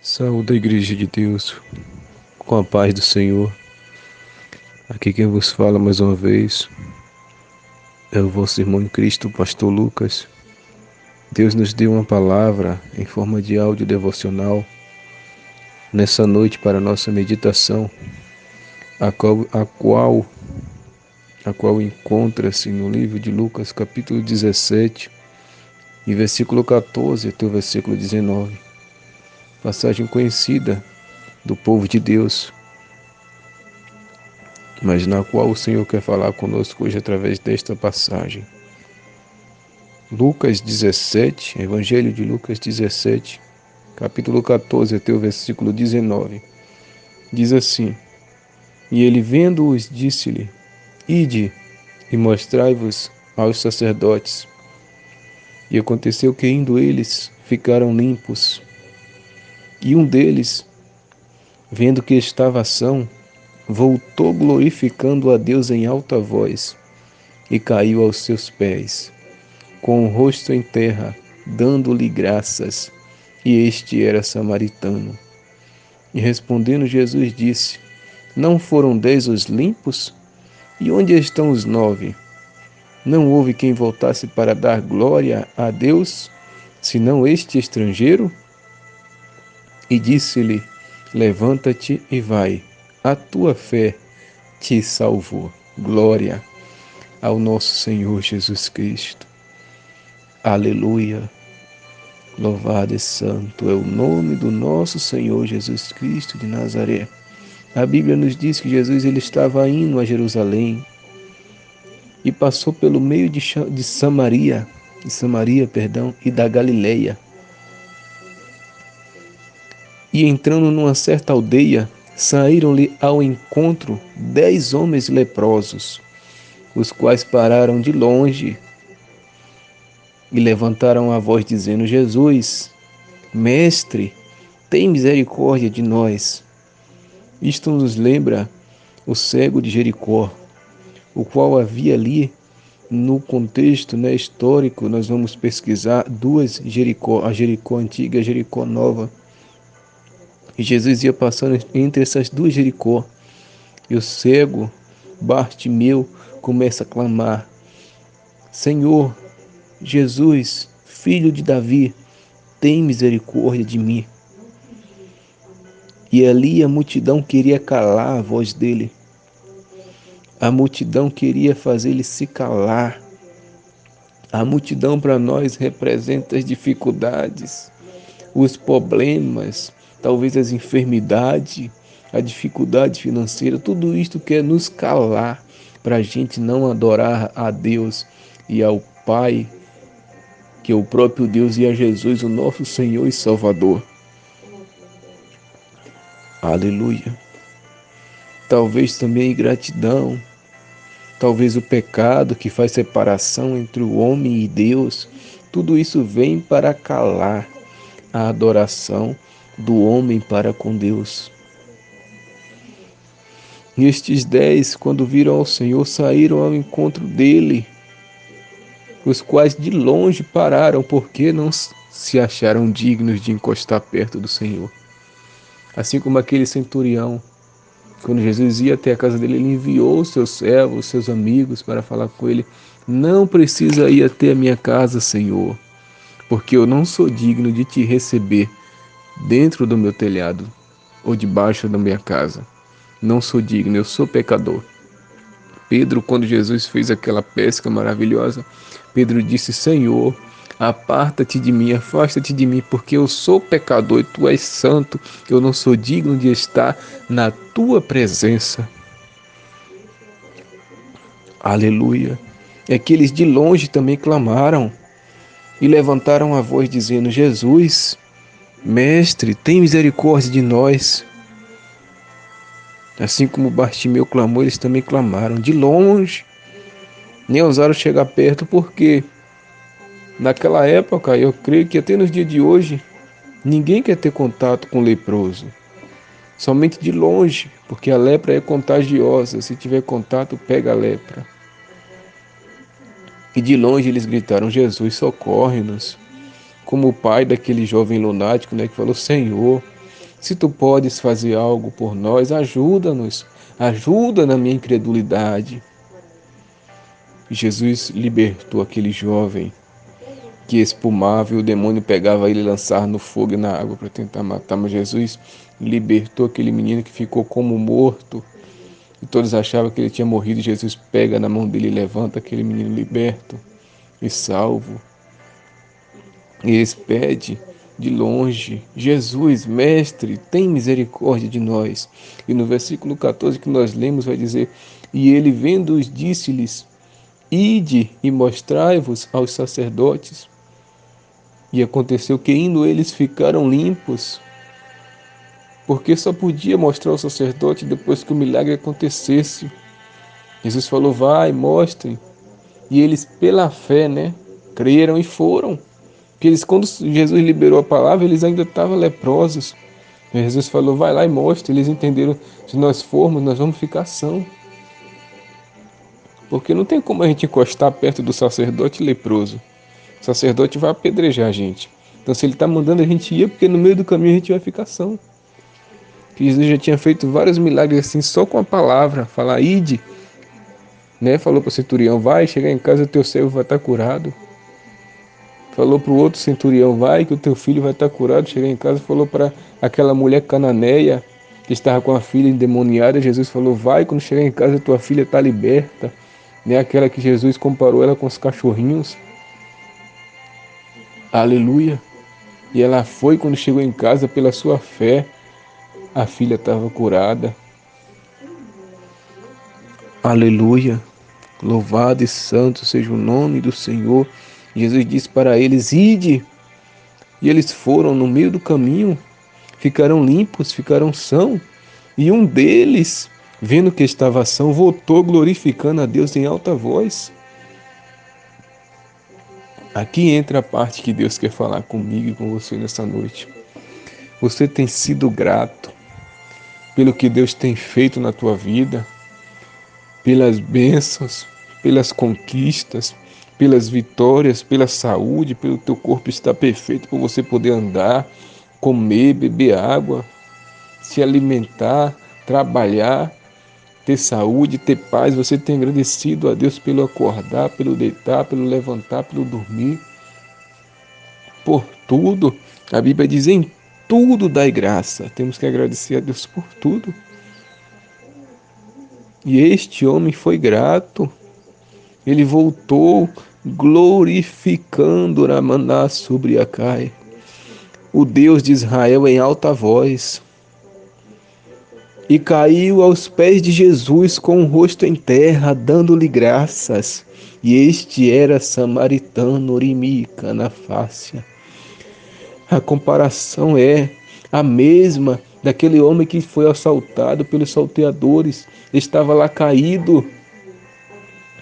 Saúde a Igreja de Deus, com a paz do Senhor. Aqui quem vos fala mais uma vez é o vosso irmão em Cristo, Pastor Lucas. Deus nos deu uma palavra em forma de áudio devocional nessa noite para a nossa meditação, a qual encontra-se no livro de Lucas, capítulo 17, e versículo 14 até o versículo 19. Passagem conhecida do povo de Deus, mas na qual o Senhor quer falar conosco hoje através desta passagem. Lucas 17, Evangelho de Lucas 17, capítulo 14 até o versículo 19. Diz assim: E ele vendo-os disse-lhe: Ide e mostrai-vos aos sacerdotes. E aconteceu que indo eles ficaram limpos. E um deles, vendo que estava são, voltou glorificando a Deus em alta voz, e caiu aos seus pés, com o rosto em terra, dando-lhe graças. E este era samaritano. E respondendo Jesus disse: Não foram 10 os limpos? E onde estão os 9? Não houve quem voltasse para dar glória a Deus, senão este estrangeiro? E disse-lhe: Levanta-te e vai, a tua fé te salvou. Glória ao nosso Senhor Jesus Cristo. Aleluia. Louvado e santo é o nome do nosso Senhor Jesus Cristo de Nazaré. A Bíblia nos diz que Jesus ele estava indo a Jerusalém e passou pelo meio de Samaria, e da Galileia. E entrando numa certa aldeia, saíram-lhe ao encontro 10 homens leprosos, os quais pararam de longe e levantaram a voz dizendo: Jesus, Mestre, tem misericórdia de nós. Isto nos lembra o cego de Jericó, o qual havia ali no contexto histórico. Nós vamos pesquisar duas Jericó, a Jericó antiga e a Jericó nova. E Jesus ia passando entre essas duas Jericó, e o cego Bartimeu começa a clamar: Senhor, Jesus, filho de Davi, tem misericórdia de mim. E ali a multidão queria calar a voz dele. A multidão queria fazer ele se calar. A multidão para nós representa as dificuldades, os problemas, talvez as enfermidades, a dificuldade financeira. Tudo isto quer nos calar para a gente não adorar a Deus e ao Pai, que é o próprio Deus, e a Jesus, o nosso Senhor e Salvador. Aleluia. Talvez também ingratidão, talvez o pecado que faz separação entre o homem e Deus. Tudo isso vem para calar a adoração do homem para com Deus. E estes 10, quando viram ao Senhor, saíram ao encontro dele, os quais de longe pararam, porque não se acharam dignos de encostar perto do Senhor. Assim como aquele centurião, quando Jesus ia até a casa dele, ele enviou os seus servos, os seus amigos, para falar com ele: Não precisa ir até a minha casa, Senhor, porque eu não sou digno de te receber dentro do meu telhado ou debaixo da minha casa. Não sou digno, eu sou pecador. Pedro, quando Jesus fez aquela pesca maravilhosa, Pedro disse: Senhor, aparta-te de mim, afasta-te de mim, porque eu sou pecador e tu és santo, eu não sou digno de estar na tua presença. Aleluia. Aqueles de longe também clamaram e levantaram a voz dizendo: Jesus, Mestre, tem misericórdia de nós. Assim como Bartimeu clamou, eles também clamaram de longe. Nem ousaram chegar perto, porque naquela época, eu creio que até nos dias de hoje, ninguém quer ter contato com o leproso. Somente de longe, porque a lepra é contagiosa. Se tiver contato, pega a lepra. E de longe eles gritaram: Jesus, socorre-nos. Como o pai daquele jovem lunático, que falou: Senhor, Se tu podes fazer algo por nós, ajuda-nos. Ajuda na minha incredulidade. Jesus libertou aquele jovem que espumava e o demônio pegava ele e lançava no fogo e na água para tentar matar. Mas Jesus libertou aquele menino que ficou como morto. E todos achavam que ele tinha morrido. Jesus pega na mão dele e levanta aquele menino liberto e salvo. E eles pedem de longe: Jesus, mestre, tem misericórdia de nós. E no versículo 14 que nós lemos vai dizer: e ele vendo-os disse-lhes: ide e mostrai-vos aos sacerdotes. E aconteceu que indo eles ficaram limpos, porque só podia mostrar ao sacerdote depois que o milagre acontecesse. Jesus falou: vai, mostrem. E eles pela fé, creram e foram. Porque eles, quando Jesus liberou a palavra, eles ainda estavam leprosos. E Jesus falou: vai lá e mostra. Eles entenderam: se nós formos, nós vamos ficar são. Porque não tem como a gente encostar perto do sacerdote leproso. O sacerdote vai apedrejar a gente. Então, se ele está mandando a gente ir, é porque no meio do caminho a gente vai ficar são. Que Jesus já tinha feito vários milagres assim, só com a palavra. Falar: ide. Falou para o centurião: vai, chegar em casa, o teu servo vai estar curado. Falou para o outro centurião: vai, que o teu filho vai estar curado. Chegar em casa, falou para aquela mulher cananeia que estava com a filha endemoniada. Jesus falou: vai, quando chegar em casa, tua filha está liberta. Aquela que Jesus comparou ela com os cachorrinhos. Aleluia. E ela foi, quando chegou em casa, pela sua fé, a filha estava curada. Aleluia. Louvado e santo seja o nome do Senhor. Jesus disse para eles: ide. E eles foram no meio do caminho, ficaram limpos, ficaram são. E um deles, vendo que estava são, voltou glorificando a Deus em alta voz. Aqui entra a parte que Deus quer falar comigo e com você nessa noite. Você tem sido grato pelo que Deus tem feito na tua vida, pelas bênçãos, pelas conquistas, pelas vitórias, pela saúde, pelo teu corpo estar perfeito, por você poder andar, comer, beber água, se alimentar, trabalhar, ter saúde, ter paz. Você tem agradecido a Deus pelo acordar, pelo deitar, pelo levantar, pelo dormir. Por tudo, a Bíblia diz: em tudo dai graça. Temos que agradecer a Deus por tudo. E este homem foi grato. Ele voltou glorificando Ramaná sobre Acai, o Deus de Israel, em alta voz. E caiu aos pés de Jesus com o rosto em terra, dando-lhe graças. E este era samaritano, orimica na fácia. A comparação é a mesma daquele homem que foi assaltado pelos salteadores. Estava lá caído.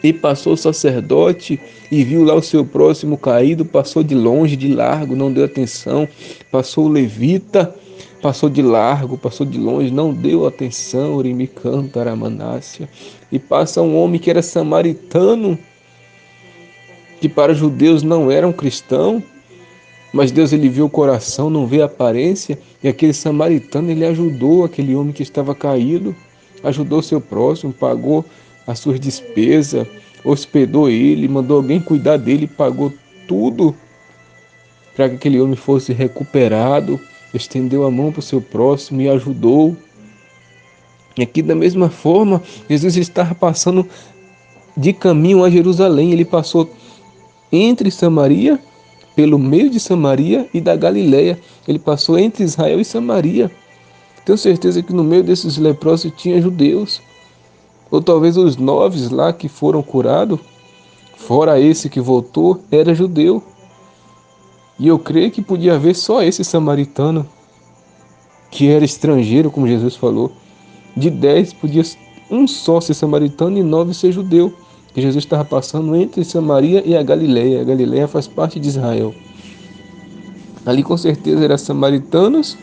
E passou o sacerdote e viu lá o seu próximo caído, passou de longe, de largo, não deu atenção. Passou o levita, passou de largo, passou de longe, não deu atenção. Urimicanta Aramanácia. E passa um homem que era samaritano, que para os judeus não era um cristão, mas Deus, ele viu o coração, não vê a aparência. E aquele samaritano, ele ajudou aquele homem que estava caído, ajudou seu próximo, pagou as suas despesas, hospedou ele, mandou alguém cuidar dele, pagou tudo para que aquele homem fosse recuperado, estendeu a mão para o seu próximo e ajudou. E aqui da mesma forma, Jesus estava passando de caminho a Jerusalém. Ele passou entre Samaria, pelo meio de Samaria e da Galileia. Ele passou entre Israel e Samaria. Tenho certeza que no meio desses leprosos tinha judeus. Ou talvez os 9 lá que foram curados, fora esse que voltou, era judeu. E eu creio que podia haver só esse samaritano, que era estrangeiro, como Jesus falou. De 10, podia um só ser samaritano e 9 ser judeu. Que Jesus estava passando entre Samaria e a Galileia. A Galileia faz parte de Israel. Ali com certeza eram samaritanos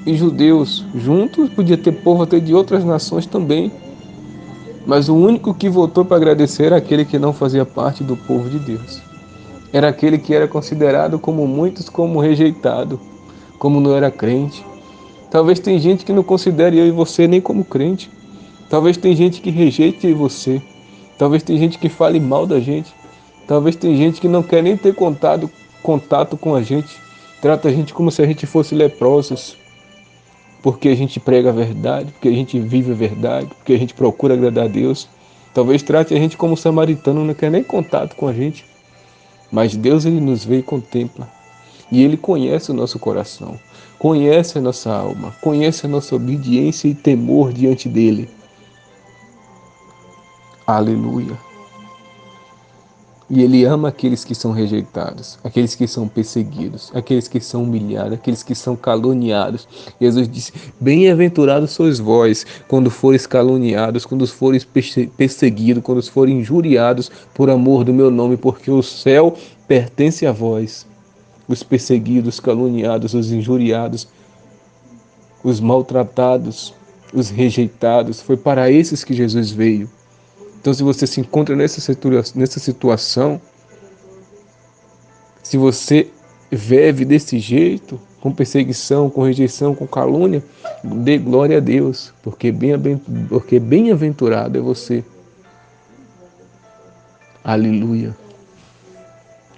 e judeus juntos. Podia ter povo até de outras nações também. Mas o único que voltou para agradecer era aquele que não fazia parte do povo de Deus. Era aquele que era considerado como muitos como rejeitado, como não era crente. Talvez tem gente que não considere eu e você nem como crente. Talvez tem gente que rejeite você. Talvez tem gente que fale mal da gente. Talvez tem gente que não quer nem ter contato com a gente. Trata a gente como se a gente fosse leprosos. Porque a gente prega a verdade, porque a gente vive a verdade, porque a gente procura agradar a Deus. Talvez trate a gente como samaritano, não quer nem contato com a gente. Mas Deus, ele nos vê e contempla. E ele conhece o nosso coração, conhece a nossa alma, conhece a nossa obediência e temor diante dele. Aleluia. E ele ama aqueles que são rejeitados, aqueles que são perseguidos, aqueles que são humilhados, aqueles que são caluniados. Jesus disse: bem-aventurados sois vós, quando fores caluniados, quando fores perseguidos, quando forem injuriados por amor do meu nome, porque o céu pertence a vós. Os perseguidos, caluniados, os injuriados, os maltratados, os rejeitados. Foi para esses que Jesus veio. Então, se você se encontra nessa situação, se você vive desse jeito, com perseguição, com rejeição, com calúnia, dê glória a Deus, porque bem-aventurado é você. Aleluia.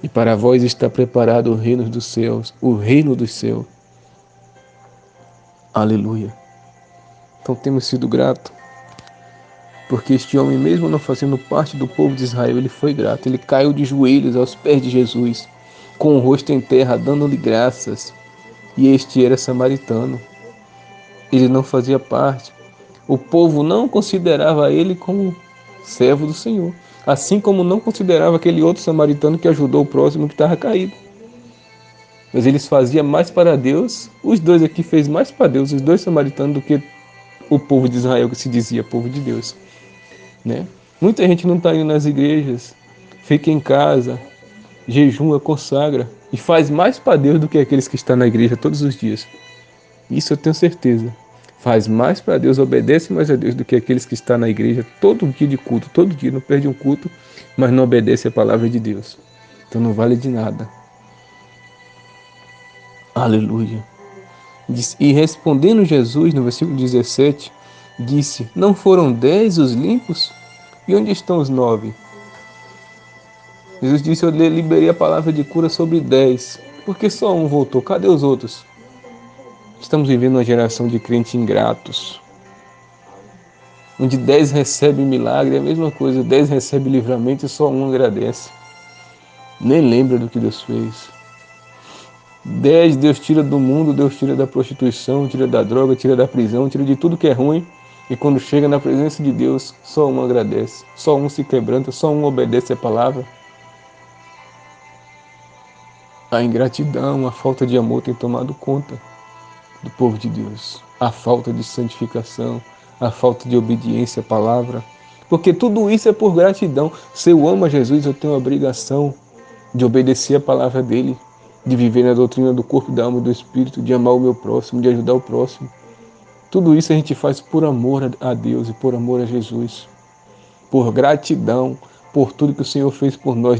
E para vós está preparado o reino dos céus, o reino dos céus. Aleluia. Então temos sido gratos, porque este homem, mesmo não fazendo parte do povo de Israel, ele foi grato. Ele caiu de joelhos aos pés de Jesus, com o rosto em terra, dando-lhe graças. E este era samaritano. Ele não fazia parte. O povo não considerava ele como servo do Senhor, assim como não considerava aquele outro samaritano que ajudou o próximo que estava caído. Mas eles faziam mais para Deus, os dois aqui fez mais para Deus, os dois samaritanos, do que o povo de Israel, que se dizia povo de Deus, né? Muita gente não está indo nas igrejas, fica em casa, jejuma, consagra e faz mais para Deus do que aqueles que estão na igreja todos os dias. Isso eu tenho certeza. Faz mais para Deus, obedece mais a Deus do que aqueles que estão na igreja todo dia de culto, todo dia, não perde um culto, mas não obedece a palavra de Deus. Então não vale de nada. Aleluia. E respondendo Jesus, no versículo 17, disse: não foram 10 os limpos? E onde estão os 9? Jesus disse: eu liberei a palavra de cura sobre 10. Por que só um voltou? Cadê os outros? Estamos vivendo uma geração de crentes ingratos, onde 10 recebem milagre, é a mesma coisa, 10 recebem livramento e só um agradece. Nem lembra do que Deus fez. 10 Deus tira do mundo, Deus tira da prostituição, tira da droga, tira da prisão, tira de tudo que é ruim. E quando chega na presença de Deus, só um agradece, só um se quebranta, só um obedece a palavra. A ingratidão, a falta de amor tem tomado conta do povo de Deus. A falta de santificação, a falta de obediência à palavra. Porque tudo isso é por gratidão. Se eu amo a Jesus, eu tenho a obrigação de obedecer a palavra dele, de viver na doutrina do corpo, da alma e do espírito, de amar o meu próximo, de ajudar o próximo. Tudo isso a gente faz por amor a Deus e por amor a Jesus. Por gratidão, por tudo que o Senhor fez por nós,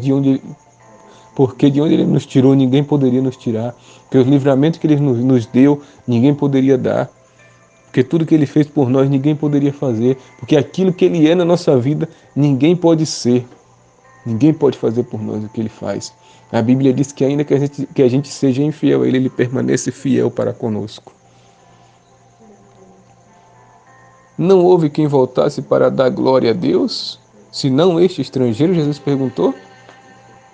porque de onde Ele nos tirou, ninguém poderia nos tirar. Porque os livramentos que Ele nos deu, ninguém poderia dar. Porque tudo que Ele fez por nós, ninguém poderia fazer. Porque aquilo que Ele é na nossa vida, ninguém pode ser. Ninguém pode fazer por nós o que Ele faz. A Bíblia diz que ainda que a gente seja infiel a Ele, Ele permanece fiel para conosco. Não houve quem voltasse para dar glória a Deus, senão este estrangeiro, Jesus perguntou.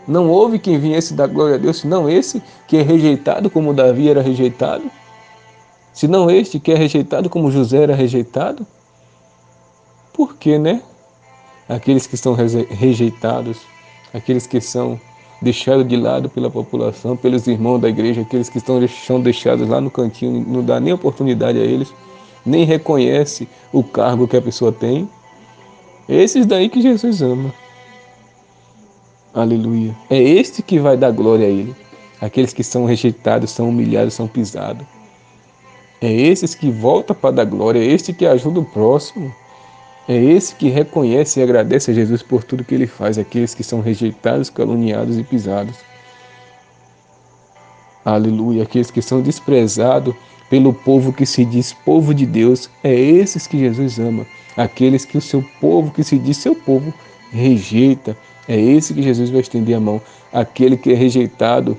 Não houve quem viesse dar glória a Deus, senão esse que é rejeitado como Davi era rejeitado? Senão este que é rejeitado como José era rejeitado? Por quê, né? Aqueles que são rejeitados, aqueles que são deixados de lado pela população, pelos irmãos da igreja, aqueles que são deixados lá no cantinho, não dá nem oportunidade a eles, nem reconhece o cargo que a pessoa tem. Esses daí que Jesus ama. Aleluia. É este que vai dar glória a Ele. Aqueles que são rejeitados, são humilhados, são pisados. É esses que voltam para dar glória. É este que ajuda o próximo. É esse que reconhece e agradece a Jesus por tudo que Ele faz. Aqueles que são rejeitados, caluniados e pisados. Aleluia. Aqueles que são desprezados pelo povo que se diz povo de Deus. É esses que Jesus ama. Aqueles que o seu povo, que se diz seu povo, rejeita. É esse que Jesus vai estender a mão. Aquele que é rejeitado,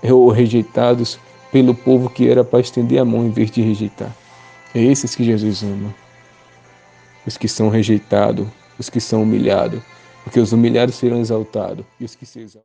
ou rejeitados pelo povo que era para estender a mão em vez de rejeitar. É esses que Jesus ama. Os que são rejeitados, os que são humilhados. Porque os humilhados serão exaltados. E os que se exaltam